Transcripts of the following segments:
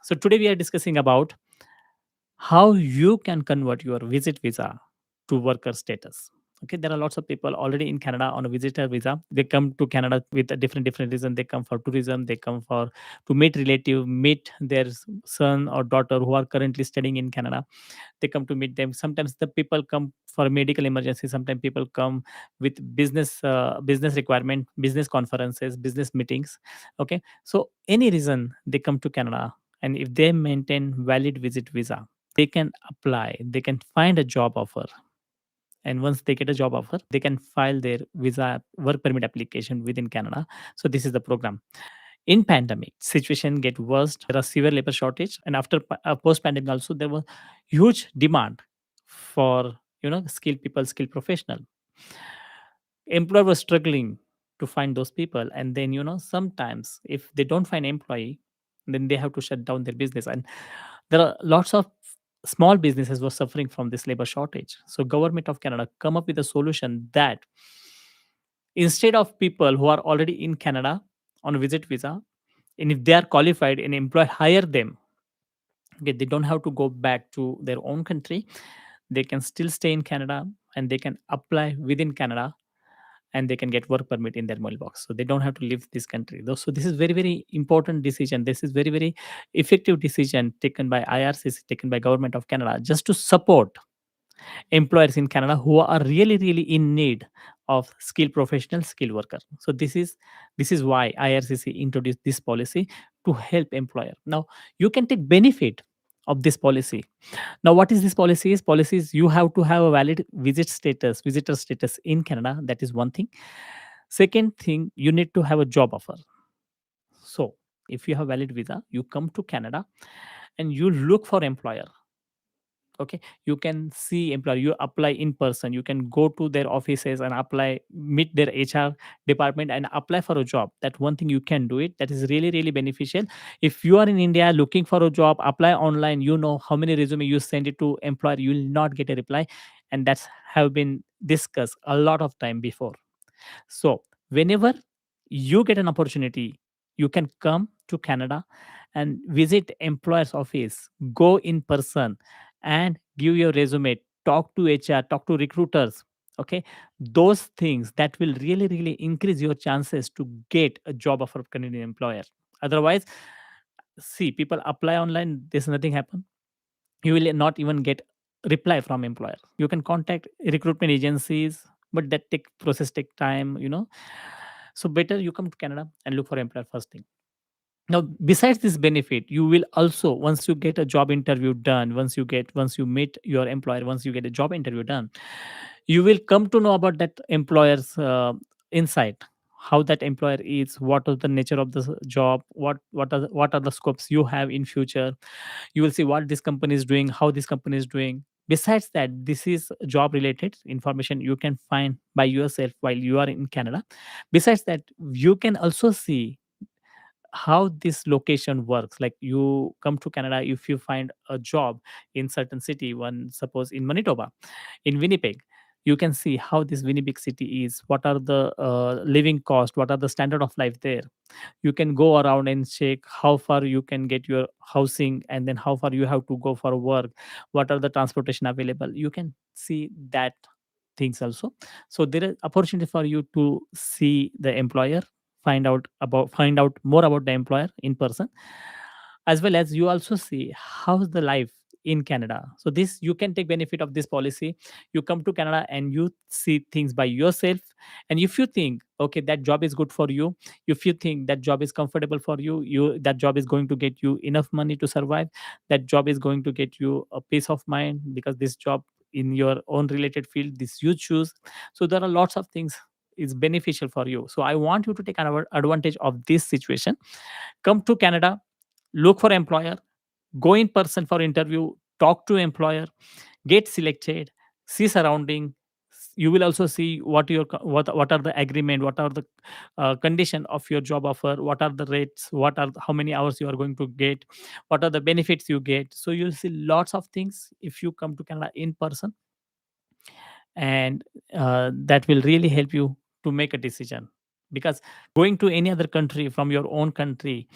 So today we are discussing about how you can convert your visit visa to worker status. Okay, there are lots of people already in Canada on a visitor visa. They come to Canada with a different reason. They come for tourism. They come for to meet relative, meet their son or daughter who are currently studying in Canada. They come to meet them. Sometimes the people come for medical emergency. Sometimes people come with business requirement, business conferences, business meetings. Okay, so any reason they come to Canada, and if they maintain valid visit visa, they can apply, they can find a job offer, and once they get a job offer they can file their visa work permit application within Canada. So this is the program. In pandemic situation get worse, there are severe labor shortage, and after post pandemic also there was huge demand for skilled people, skilled professional. Employer was struggling to find those people, and then sometimes if they don't find employee, then they have to shut down their business, and there are lots of small businesses were suffering from this labor shortage. So government of Canada come up with a solution that instead of people who are already in Canada on a visit visa, and if they are qualified and employer hire them, okay, they don't have to go back to their own country. They can still stay in Canada and they can apply within Canada, and they can get work permit in their mailbox, so they don't have to leave this country. So this is very important decision. This is very effective decision taken by IRCC, taken by government of Canada, just to support employers in Canada who are really in need of skilled professional, skilled worker. So this is why IRCC introduced this policy to help employer. Now you can take benefit of this policy. Now what is this policy? Is policy is you have to have a valid visitor status in Canada. That is one thing. Second thing, you need to have a job offer. So if you have valid visa, you come to Canada and you look for employer. Okay, you can see employer, you apply in person, you can go to their offices and apply, meet their HR department and apply for a job. That one thing you can do it, that is really beneficial. If you are in India looking for a job, apply online, you know how many resume you send it to employer, you will not get a reply, and that's have been discussed a lot of time before. So, whenever you get an opportunity, you can come to Canada and visit employer's office, go in person and give your resume, talk to HR, talk to recruiters. Okay, those things that will really increase your chances to get a job offer of Canadian employer. Otherwise, see, people apply online, there's nothing happen. You will not even get reply from employer. You can contact recruitment agencies, but that take process take time. So better you come to Canada and look for employer first thing. Now besides this benefit, you will also, once you get a job interview done, once you meet your employer, once you get a job interview done, you will come to know about that employer's insight, how that employer is, what is the nature of the job, what are the scopes you have in future. You will see what this company is doing, how this company is doing. Besides that, this is job related information you can find by yourself while you are in Canada. Besides that, you can also see how this location works. Like you come to Canada, if you find a job in certain city, one suppose in Manitoba, in Winnipeg, you can see how this Winnipeg city is, what are the living cost, what are the standard of life there. You can go around and check how far you can get your housing, and then how far you have to go for work, what are the transportation available. You can see that things also. So there is opportunity for you to see the employer, find out more about the employer in person, as well as you also see how's the life in Canada. So this, you can take benefit of this policy. You come to Canada and you see things by yourself, and if you think okay that job is good for you, if you think that job is comfortable for you, that job is going to get you enough money to survive, that job is going to get you a peace of mind because this job in your own related field this you choose. So there are lots of things is beneficial for you. So I want you to take advantage of this situation. Come to Canada, look for employer, go in person for interview, talk to employer, get selected, see surrounding. You will also see what are the agreement, what are the condition of your job offer, what are the rates, how many hours you are going to get, what are the benefits you get. So you'll see lots of things if you come to Canada in person, and that will really help you to make a decision. Because going to any other country from your own country,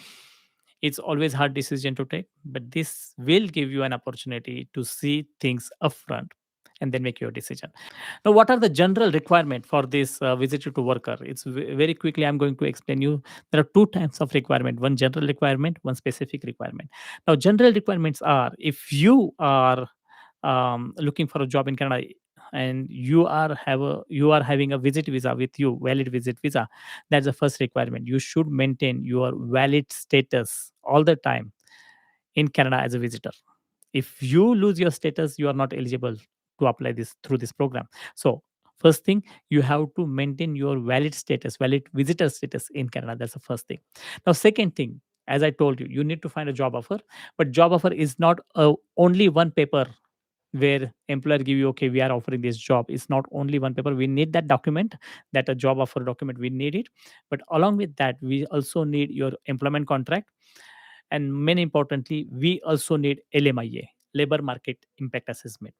It's always hard decision to take, but this will give you an opportunity to see things upfront and then make your decision. Now, what are the general requirement for this visitor to worker? It's very quickly I'm going to explain you. There are two types of requirement: one general requirement, one specific requirement. Now, general requirements are, if you are looking for a job in Canada and you are having a visit visa with you, valid visit visa, that's the first requirement. You should maintain your valid status all the time in Canada as a visitor. If you lose your status, you are not eligible to apply this through this program. So first thing, you have to maintain your valid status, valid visitor status in Canada. That's the first thing. Now second thing, as I told you, you need to find a job offer, but job offer is not only one paper where employer give you, okay, we are offering this job. It's not only one paper. We need that document, that a job offer document, we need it. But along with that, we also need your employment contract, and main importantly, we also need LMIA, labor market impact assessment.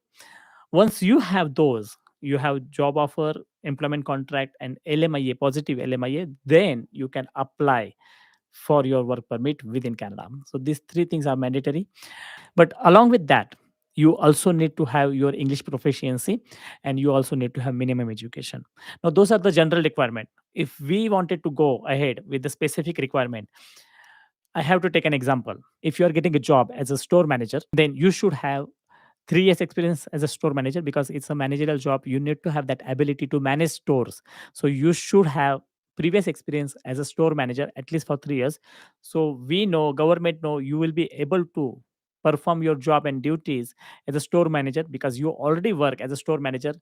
Once you have those, you have job offer, employment contract, and LMIA, positive LMIA, then you can apply for your work permit within Canada. So these three things are mandatory. But along with that, you also need to have your English proficiency, and you also need to have minimum education. Now those are the general requirement. If we wanted to go ahead with the specific requirement, I have to take an example. If you are getting a job as a store manager, then you should have 3 years experience as a store manager, because it's a managerial job. You need to have that ability to manage stores. So you should have previous experience as a store manager at least for 3 years. So we know, government know, you will be able to perform your job and duties as a store manager, because you already work as a store manager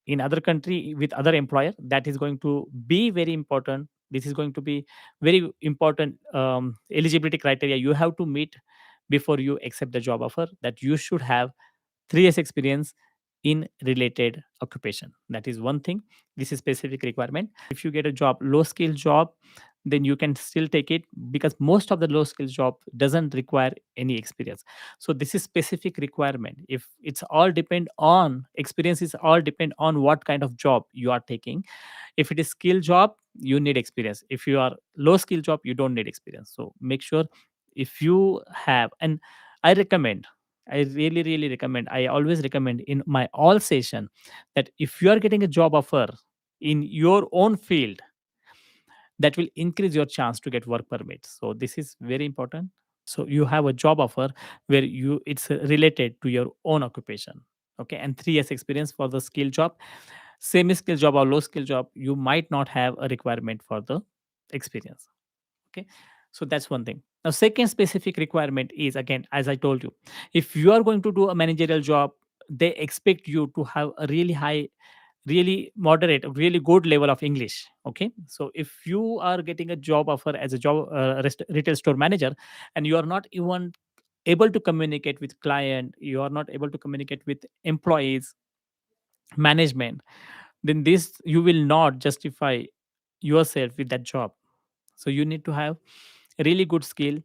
in other country with other employer. That is going to be very important. This is going to be very important eligibility criteria you have to meet before you accept the job offer, that you should have 3 years experience in related occupation. That is one thing. This is specific requirement. If you get a job, low skill job, then you can still take it, because most of the low skill job doesn't require any experience. So this is specific requirement. If it's all depend on experience, is all depend on what kind of job you are taking. If it is skill job, you need experience. If you are low skill job, you don't need experience. So make sure, if you have, and I recommend, I really recommend, I always recommend in my all session, that if you are getting a job offer in your own field, that will increase your chance to get work permit. So this is very important. So you have a job offer where you it's related to your own occupation. Okay, and 3 years experience for the skill job. Semi skill job or low skill job, you might not have a requirement for the experience. Okay, so that's one thing. Now second specific requirement is, again, as I told you, if you are going to do a managerial job, they expect you to have a really high, really moderate, really good level of English. Okay, so if you are getting a job offer as a job retail store manager, and you are not even able to communicate with client, you are not able to communicate with employees, management, then this you will not justify yourself with that job. So you need to have a really good skill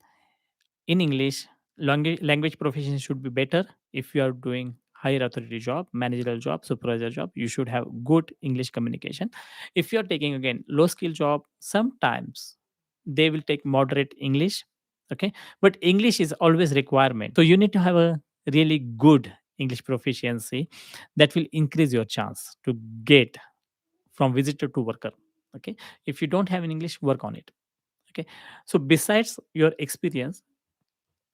in English. Language proficiency should be better. If you are doing higher authority job, managerial job, supervisor job, you should have good English communication. If you are taking, again, low skill job, sometimes they will take moderate English. Okay, but English is always requirement. So you need to have a really good English proficiency. That will increase your chance to get from visitor to worker. Okay, if you don't have an English, work on it. Okay, so besides your experience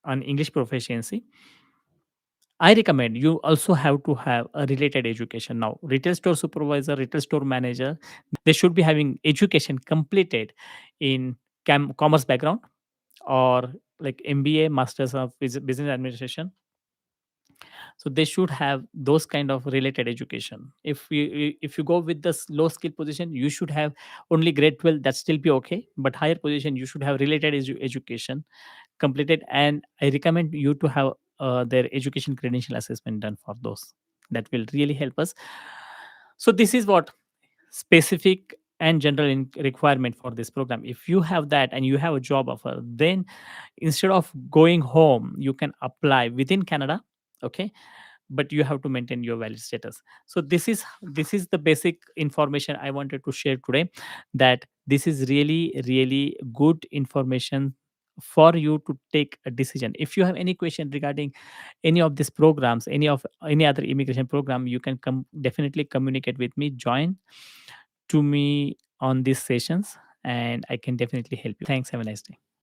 on English proficiency, I recommend you also have to have a related education. Now, retail store supervisor, retail store manager, they should be having education completed in commerce background, or like MBA, Masters of Business Administration. So they should have those kind of related education. If you go with this low skill position, you should have only grade 12. That still be okay, but higher position, you should have related education completed, and I recommend you to have their education credential assessment done for those. That will really help us. So this is what specific and general requirement for this program. If you have that and you have a job offer, then instead of going home, you can apply within Canada. Okay, but you have to maintain your valid status. So this is the basic information I wanted to share today, that this is really good information for you to take a decision. If you have any question regarding any of these programs, any other immigration program, you can definitely communicate with me, join to me on these sessions, and I can definitely help you. Thanks. Have a nice day.